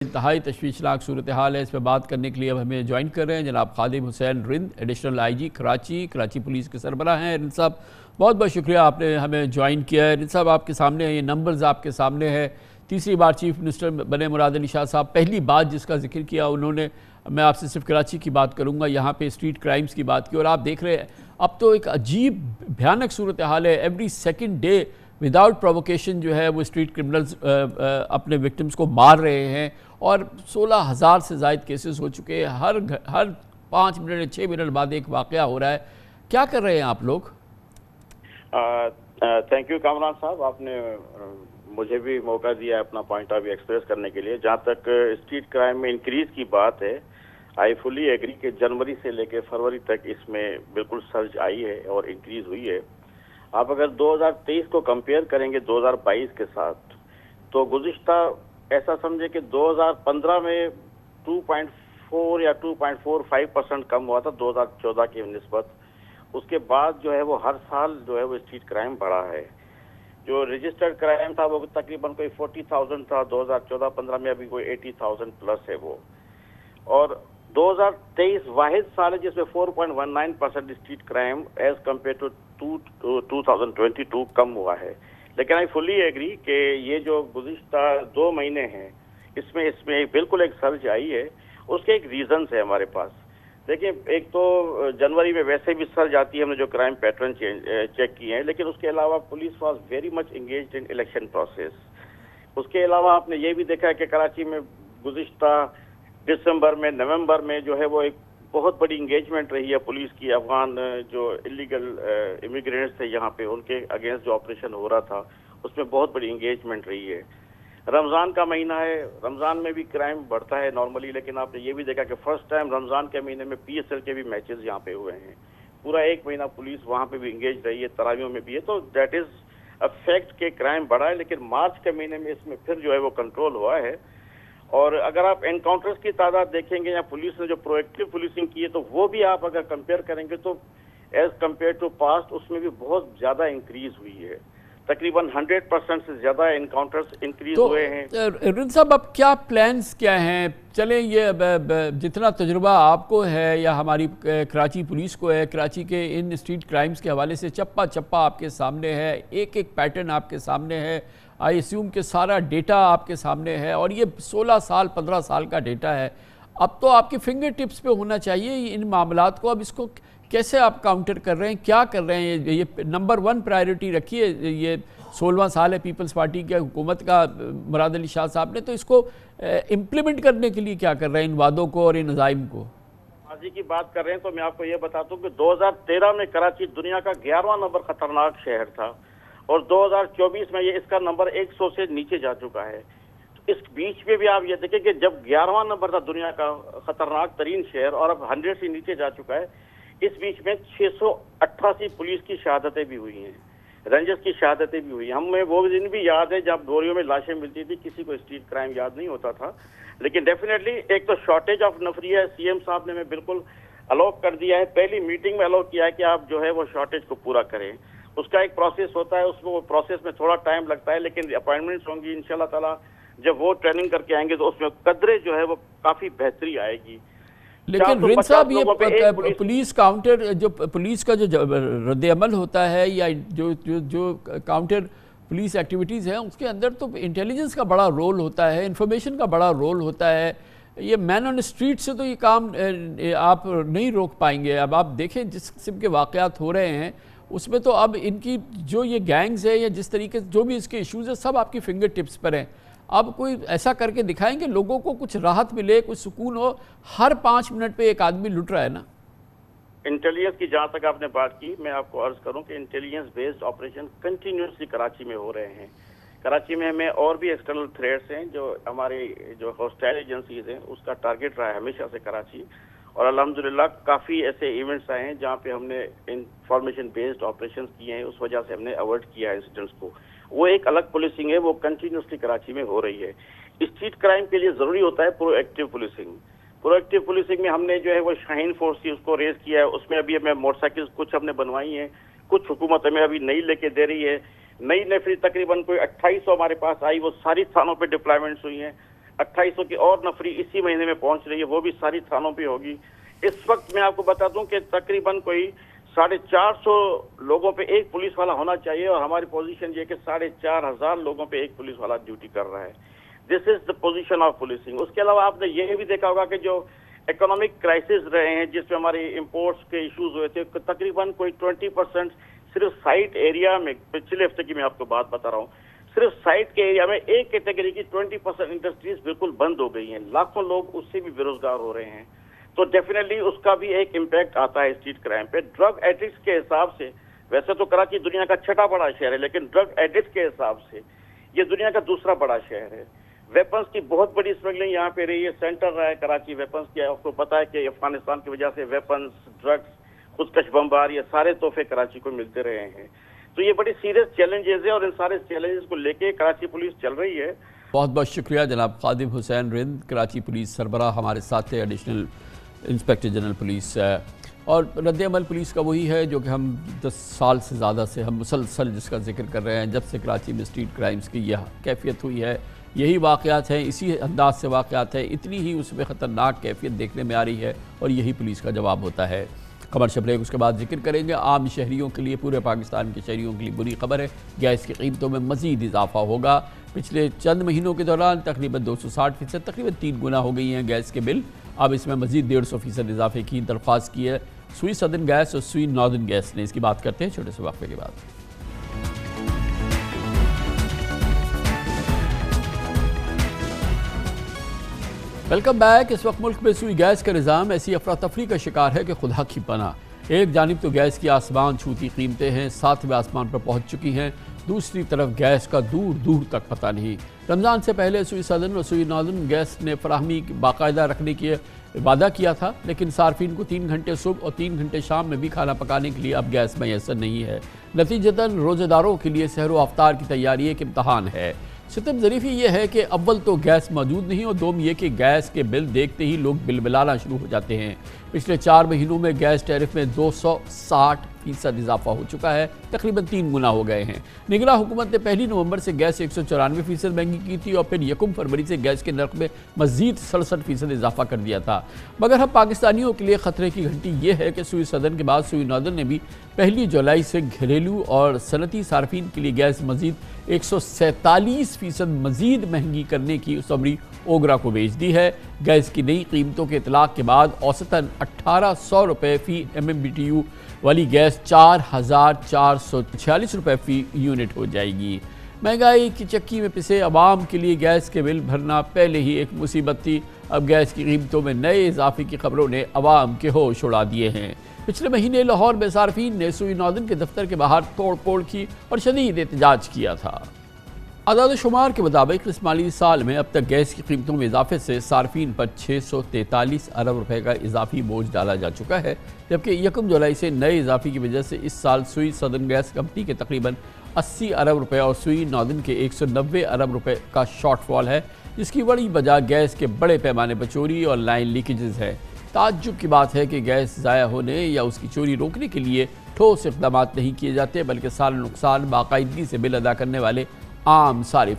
इंतहाई तशवीशनाक सूरत हाल है। इस पर बात करने के लिए अब हमें ज्वाइन कर रहे हैं जनाब Khadim Hussain Rind, additional IG Karachi police के सरबराह हैं। रिंद साहब, बहुत बहुत शुक्रिया आपने हमें ज्वाइन किया है। रिंद साहब, आपके सामने है, ये नंबर्स आपके सामने है। तीसरी बार चीफ मिनिस्टर बने मुराद अली शाह साहब, पहली बात जिसका जिक्र किया उन्होंने, मैं आपसे सिर्फ कराची की बात करूँगा, यहाँ पे स्ट्रीट क्राइम्स की बात की। और आप देख रहे हैं अब तो एक अजीब भयानक सूरत हाल है। Every second day without provocation जो है वो स्ट्रीट क्रिमिनल्स अपने विक्टिम्स को मार रहे हैं और 16,000 से ज़ायद केसेस हो चुके हैं। हर 5 मिनट या 6 मिनट बाद एक वाक़या हो रहा है। क्या कर रहे हैं आप लोग? थैंक यू कामरान साहब, आपने मुझे भी मौका दिया है अपना पॉइंट ऑफ व्यू एक्सप्रेस करने के लिए। जहाँ तक स्ट्रीट क्राइम में इंक्रीज की बात है, आई फुली एग्री कि जनवरी से लेकर फरवरी तक इसमें बिल्कुल सर्ज आई है और इंक्रीज हुई है। आप अगर 2023 को कंपेयर करेंगे 2022 के साथ, तो गुज़िश्ता ऐसा समझे कि 2015 में 2.4 या 2.45% कम हुआ था 2014 की निस्बत। उसके बाद जो है वो हर साल जो है वो स्ट्रीट क्राइम बढ़ा है। जो रजिस्टर्ड क्राइम था वो तकरीबन कोई 40,000 था 2014-15 में, अभी कोई 80,000 प्लस है वो। और 2023 वाहिद साल है जिसमें 4.19% street crime as compare to 2022 कम हुआ है। लेकिन आई फुली एग्री कि ये जो गुज़िश्ता 2 महीने हैं इसमें बिल्कुल एक सर्ज आई है। उसके एक रीजंस है हमारे पास। देखिए, एक तो जनवरी में वैसे भी सर्ज आती है, हमने जो क्राइम पैटर्न चेक किए हैं, लेकिन उसके अलावा police was very much engaged in election process. उसके अलावा आपने ये भी देखा है कि कराची में गुज़िश्ता दिसंबर में, नवंबर में जो है वो एक बहुत बड़ी इंगेजमेंट रही है पुलिस की। अफगान जो इलीगल इमिग्रेंट्स थे यहाँ पे, उनके अगेंस्ट जो ऑपरेशन हो रहा था उसमें बहुत बड़ी इंगेजमेंट रही है। रमज़ान का महीना है, रमज़ान में भी क्राइम बढ़ता है नॉर्मली, लेकिन आपने ये भी देखा कि फर्स्ट टाइम रमज़ान के महीने में PSL के भी मैचेस यहाँ पे हुए हैं। पूरा 1 महीना पुलिस वहाँ पे भी इंगेज रही है, तरावियों में भी है। तो दैट इज़ अ फैक्ट के क्राइम बढ़ा है। लेकिन मार्च के महीने में इसमें फिर जो है वो कंट्रोल हुआ है। और अगर आप एनकाउंटर्स की तादाद देखेंगे या पुलिस ने जो प्रोएक्टिव पुलिसिंग की है, तो वो भी आप अगर कंपेयर करेंगे तो एज कंपेयर टू पास्ट उसमें भी बहुत ज़्यादा इंक्रीज हुई है। तकरीबन 100% से ज़्यादा एनकाउंटर्स इंक्रीज हुए हैं। रिंद साहब, अब क्या प्लान्स क्या हैं? चलें, ये जितना तजुर्बा आपको है या हमारी कराची पुलिस को है, कराची के इन स्ट्रीट क्राइम्स के हवाले से चप्पा चप्पा आपके सामने है, एक एक पैटर्न आपके सामने है, आई एस्यूम के सारा डेटा आपके सामने है और ये 16 साल 15 साल का डेटा है। अब तो आपके फिंगर टिप्स पे होना चाहिए इन मामलात को। अब इसको कैसे आप काउंटर कर रहे हैं, क्या कर रहे हैं? ये नंबर 1 प्रायोरिटी रखिए। ये 16वां साल है पीपल्स पार्टी की हुकूमत का, मुराद अली शाह साहब ने, तो इसको इम्प्लीमेंट करने के लिए क्या कर रहे हैं इन वादों को और इन अज़ाइम को? माजी की बात कर रहे हैं तो मैं आपको ये बताता हूँ कि 2013 में कराची दुनिया का 11वां नंबर खतरनाक शहर था और 2024 में ये इसका नंबर 100 से नीचे जा चुका है। तो इस बीच में भी आप ये देखें कि जब 11वां नंबर था दुनिया का खतरनाक तरीन शहर और अब 100 से नीचे जा चुका है, इस बीच में 688 पुलिस की शहादतें भी हुई हैं, रेंजर्स की शहादतें भी हुई हैं। हमें वो दिन भी याद है जब बोरियों में लाशें मिलती थी, किसी को स्ट्रीट क्राइम याद नहीं होता था। लेकिन डेफिनेटली एक तो शॉर्टेज ऑफ नफरी है, CM साहब ने हमें बिल्कुल अलाउ कर दिया है, पहली मीटिंग में अलाउ किया है कि आप जो है वो शॉर्टेज को पूरा करें। उसका एक प्रोसेस होता है, उसमें वो प्रोसेस में थोड़ा टाइम लगता है, लेकिन अपॉइंटमेंट्स होंगी इंशाल्लाह ताला। जब वो ट्रेनिंग करके आएंगे तो उसमें कदरे जो है वो काफी बेहतरी आएगी। लेकिन रिंद साहब, ये पुलिस काउंटर, जो पुलिस का जो रद्द-ए-अमल होता है या जो काउंटर पुलिस एक्टिविटीज़ हैं, उसके अंदर तो इंटेलिजेंस का बड़ा रोल होता है, इंफॉर्मेशन का बड़ा रोल होता है। ये मैन ऑन स्ट्रीट से तो ये काम आप नहीं रोक पाएंगे। अब आप देखें जिस किस्म के वाक़यात हो रहे हैं उसमें तो अब इनकी जो ये गैंग्स है या जिस तरीके से जो भी इसके इश्यूज़ है सब आपकी फिंगर टिप्स पर हैं। अब कोई ऐसा करके दिखाएंगे लोगों को कुछ राहत मिले, कुछ सुकून हो। हर 5 मिनट पे एक आदमी लुट रहा है ना। इंटेलिजेंस की जहाँ तक आपने बात की, मैं आपको अर्ज करूं कि intelligence based operation continuously Karachi में हो रहे हैं। कराची में हमें और भी एक्सटर्नल थ्रेट्स हैं जो हमारी जो हॉस्टाइल एजेंसीज हैं उसका टारगेट रहा है हमेशा से कराची। और अल्हम्दुलिल्लाह काफ़ी ऐसे इवेंट्स आए हैं जहाँ पे हमने इंफॉर्मेशन बेस्ड ऑपरेशन किए हैं, उस वजह से हमने अवॉइड किया इंसिडेंट्स को। वो एक अलग पुलिसिंग है, वो कंटिन्यूसली कराची में हो रही है। स्ट्रीट क्राइम के लिए ज़रूरी होता है प्रोएक्टिव पुलिसिंग। प्रोएक्टिव पुलिसिंग में हमने जो है वो शाहीन फोर्स थी उसको रेज किया है, उसमें अभी हमें मोटरसाइकिल कुछ हमने बनवाई हैं, कुछ हुकूमत हमें अभी नई लेके दे रही है। नई नफरी तकरीबन कोई 2800 हमारे पास आई, वो सारी थानों पे डिप्लॉयमेंट्स हुई हैं। 2800 की और नफरी इसी महीने में पहुंच रही है, वो भी सारी थानों पे होगी। इस वक्त मैं आपको बता दूं कि तकरीबन कोई 450 लोगों पे एक पुलिस वाला होना चाहिए, और हमारी पोजीशन ये है कि 4500 लोगों पे एक पुलिस वाला ड्यूटी कर रहा है। This is the position of policing. उसके अलावा आपने ये भी देखा होगा कि जो इकोनॉमिक क्राइसिस रहे हैं, जिसमें हमारे इंपोर्ट्स के इश्यूज हुए थे, तकरीबन कोई 20% सिर्फ साइट एरिया में, पिछले हफ्ते की मैं आपको बात बता रहा हूँ, सिर्फ साइट के एरिया में एक कैटेगरी की 20% इंडस्ट्रीज बिल्कुल बंद हो गई हैं। लाखों लोग उससे भी बेरोजगार हो रहे हैं। तो डेफिनेटली उसका भी एक इम्पैक्ट आता है स्ट्रीट क्राइम पे। ड्रग एडिक्ट्स के हिसाब से, वैसे तो कराची दुनिया का 6ठा बड़ा शहर है, लेकिन ड्रग एडिक्ट के हिसाब से ये दुनिया का दूसरा बड़ा शहर है। वेपन्स की बहुत बड़ी स्मगलिंग यहाँ पे रही है, सेंटर रहा है कराची वेपन्स की। आपको पता है कि अफगानिस्तान की वजह से वेपन्स, ड्रग्स, खुदकश बमबार, ये सारे तोहफे कराची को मिलते रहे हैं। तो ये बड़ी सीरियस चैलेंजेस है, और इन सारे चैलेंजेस को लेके कराची पुलिस चल रही है। बहुत बहुत शुक्रिया जनाब खादिम हुसैन रिंद, कराची पुलिस सरबराह हमारे साथ थे, एडिशनल इंस्पेक्टर जनरल पुलिस। और रद्द-ए-अमल पुलिस का वही है जो कि हम 10 साल से ज़्यादा से हम मुसलसल जिसका जिक्र कर रहे हैं। जब से कराची में स्ट्रीट क्राइम्स की यह कैफियत हुई है, यही वाक़यात हैं, इसी अंदाज से वाक़यात हैं, इतनी ही उसमें ख़तरनाक कैफियत देखने में आ रही है, और यही पुलिस का जवाब होता है। कमर्शियल ब्रेक, उसके बाद जिक्र करेंगे आम शहरियों के लिए, पूरे पाकिस्तान के शहरियों के लिए बुरी खबर है, गैस की कीमतों में मज़ीद इजाफा होगा। पिछले चंद महीनों के दौरान तकरीबन 260%, तकरीबन 3 गुना हो गई हैं गैस के बिल। अब इसमें मज़ीद 150% इजाफे की दरख्वास्त की है सुई सदर्न गैस और सुई नॉर्दर्न गैस ने। इसकी बात करते हैं छोटे से वक्फे के बाद। Welcome back. इस वक्त मुल्क में सुई गैस का निज़ाम ऐसी अफरा तफरी का शिकार है कि खुदा की पनाह। एक जानिब तो गैस की आसमान छूती कीमतें हैं, 7वें आसमान पर पहुंच चुकी हैं, दूसरी तरफ गैस का दूर दूर तक पता नहीं। रमज़ान से पहले सुई सदर्न और सुई नॉर्दर्न गैस ने फराहमी बाकायदा रखने की वादा किया था, लेकिन सार्फिन को 3 घंटे सुबह और 3 घंटे शाम में भी खाना पकाने के लिए अब गैस मैसर नहीं है। नतीजतन रोज़ेदारों के लिए सहर व अफ्तार की तैयारी एक इम्तहान है। सितम ज़रीफ़ी ये है कि अव्वल तो गैस मौजूद नहीं, और दोम ये कि गैस के बिल देखते ही लोग बिलबिलाना शुरू हो जाते हैं। पिछले 4 महीनों में गैस टैरिफ में 260% इजाफा हो चुका है, तकरीबन 3 गुना हो गए हैं। निगरां हुकूमत ने 1 नवंबर से गैस 194% महंगी की थी, और फिर 1 फरवरी से गैस के नर्ख में मज़ीद 67% इजाफा कर दिया था। मगर हम पाकिस्तानियों के लिए ख़तरे की घंटी ये है कि सुई सदर्न के बाद सुई नॉर्दर्न ने भी 1 जुलाई से घरेलू और सनती सार्फिन के लिए गैस मज़ीद 147% मज़ीद महंगी करने की उसमरी ओगरा को भेज दी है। गैस की नई कीमतों के इतलाक़ के बाद औसतन 1800 रुपये फ़ी MMBTU वाली गैस 4446 रुपये फ़ी यूनिट हो जाएगी। महंगाई की चक्की में पिसे अवाम के लिए गैस के बिल भरना पहले ही एक मुसीबत थी। अब गैस की कीमतों में नए इजाफे की खबरों ने अवाम के होश उड़ा दिए हैं। पिछले महीने लाहौर में सार्फिन ने सुई नॉर्दर्न के दफ्तर के बाहर तोड़ फोड़ की और शदीद एहतजाज किया था। आदाद शुमार के मुताबिक इस माली साल में अब तक गैस की कीमतों में इजाफे से सार्फिन पर 643 अरब रुपए का इजाफी बोझ डाला जा चुका है, जबकि 1 जुलाई से नए इजाफे की वजह से इस साल सुई सदर्न गैस कंपनी के तकरीबन 80 अरब रुपए और सुई नॉर्दर्न के 190 अरब रुपए का शॉर्टफॉल है, जिसकी बड़ी वजह गैस के बड़े पैमाने पर चोरी और लाइन लीकेजेस है। ताज्जुब की बात है कि गैस ज़ाया होने या उसकी चोरी रोकने के लिए ठोस इक़दाम नहीं किए जाते, बल्कि सारा नुकसान बाकायदगी से बिल अदा करने वाले आम सारिफ